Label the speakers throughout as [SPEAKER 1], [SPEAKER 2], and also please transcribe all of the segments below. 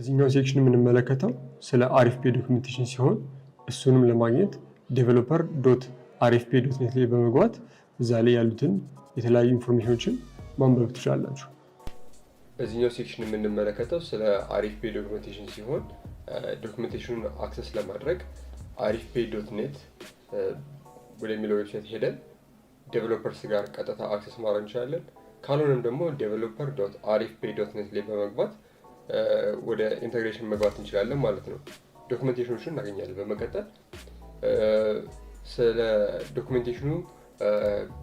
[SPEAKER 1] በዚህኛው ሴክሽን የምንመለከተው ስለ አሪፍፔ ዶክመንቴሽን ሲሆን እሱንም ለማግኘት developer.arifpay.net ላይ በመግባት እዛ ላይ ያሉትን የተለያዩ ኢንፎርሜሽኖችን ማንበብ ትችላላችሁ።
[SPEAKER 2] በዚህኛው ሴክሽን የምንመለከተው ስለ አሪፍፔ ዶክመንቴሽን ሲሆን ዶክመንቴሽኑን አክሰስ ለማድረግ arifpay.net ወደሚለው ዌብሳይት ሄደን ዴቨሎፐርስ ጋር ቀጥታ አክሰስ ማድረግ እንችላለን። ካልሆነም ደግሞ developer.arifpay.net ላይ በመግባት ወደ ኢንተግሬሽን መግባት እንችላለን ማለት ነው። ዶክመንቴሽኖችን እናገኛለን። በመቀጠል ስለ ዶክመንቴሽኑ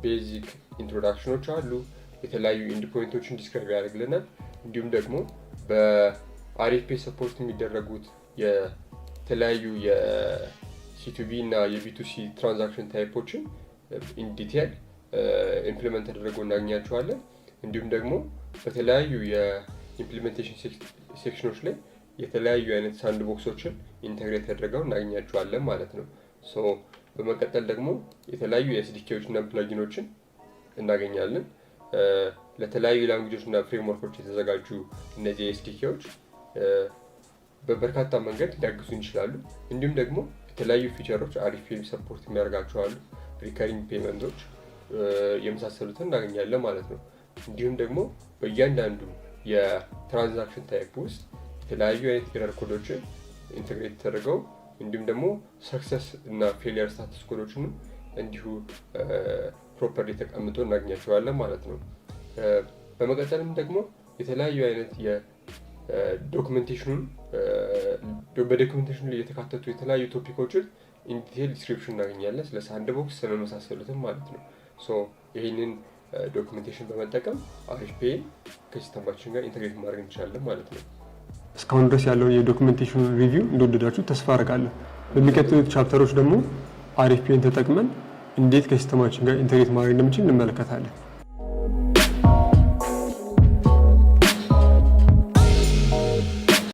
[SPEAKER 2] ቤዚክ ኢንትሮዳክሽኖች አሉ። የተለያዩ ኢንዲፖይንቶችን ዲስክራይብ ያደርግልናል። እንዲሁም ደግሞ በአሪፍፔ ሰፖርት የሚደረጉት የተለያዩ የሲ2ቢ እና የቢ2ሲ ትራንዛክሽን ታይፖችን ኢን ዲቴል ኢምፕሊመንት ተደርገው እናገኛቸዋለን። እንዲሁም ደግሞ በተለያዩ የኢምፕሊሜንቴሽን ሴክሽኖች ላይ የተለያዩ አይነት ሳንድ ቦክሶችን ኢንተግሬት ተደርገው እናገኛቸዋለን ማለት ነው። በመቀጠል ደግሞ የተለያዩ ኤስዲኬዎች እና ፕለጊኖችን እናገኛለን። ለተለያዩ ላንጉጆች እና ፍሬምወርኮች የተዘጋጁ እነዚህ ኤስዲኬዎች በበርካታ መንገድ ሊያግዙን ይችላሉ። እንዲሁም ደግሞ የተለያዩ ፊቸሮች አሪፍፔ ሰፖርት የሚያደርጋቸው አሉ። ሪከሪንግ ፔመንቶች የመሳሰሉትን እናገኛለን ማለት ነው። እንዲሁም ደግሞ በእያንዳንዱ የትራንዛክሽን ታይፕ ውስጥ የተለያዩ አይነት ኤረር ኮዶችን ኢንተግሬት ተደርገው እንዲሁም ደግሞ ሰክሰስ እና ፌሊየር ስታተስ ኮዶችንም እንዲሁ ፕሮፐርሊ ተቀምጦ እናገኛቸዋለን ማለት ነው። በመቀጠልም ደግሞ የተለያዩ አይነት የዶክመንቴሽኑን በዶክመንቴሽኑ ላይ የተካተቱ የተለያዩ ቶፒኮችን ኢንዲቴል ዲስክሪፕሽን እናገኛለን፣ ስለ ሳንድቦክስ ስለመሳሰሉትም ማለት ነው። ይህንን ዶክመንቴሽን በመጠቀም አሪፍፔን ከሲስተማችን ጋር ኢንተግሬት ማድረግ እንችላለን ማለት ነው።
[SPEAKER 1] እስካሁን ድረስ ያለውን የዶክመንቴሽን ሪቪው እንደወደዳችሁ ተስፋ አደርጋለሁ። በሚቀጥሉት ቻፕተሮች ደግሞ አሪፍፔን ተጠቅመን እንዴት ከሲስተማችን ጋር ኢንተግሬት ማድረግ እንደምንችል እንመለከታለን።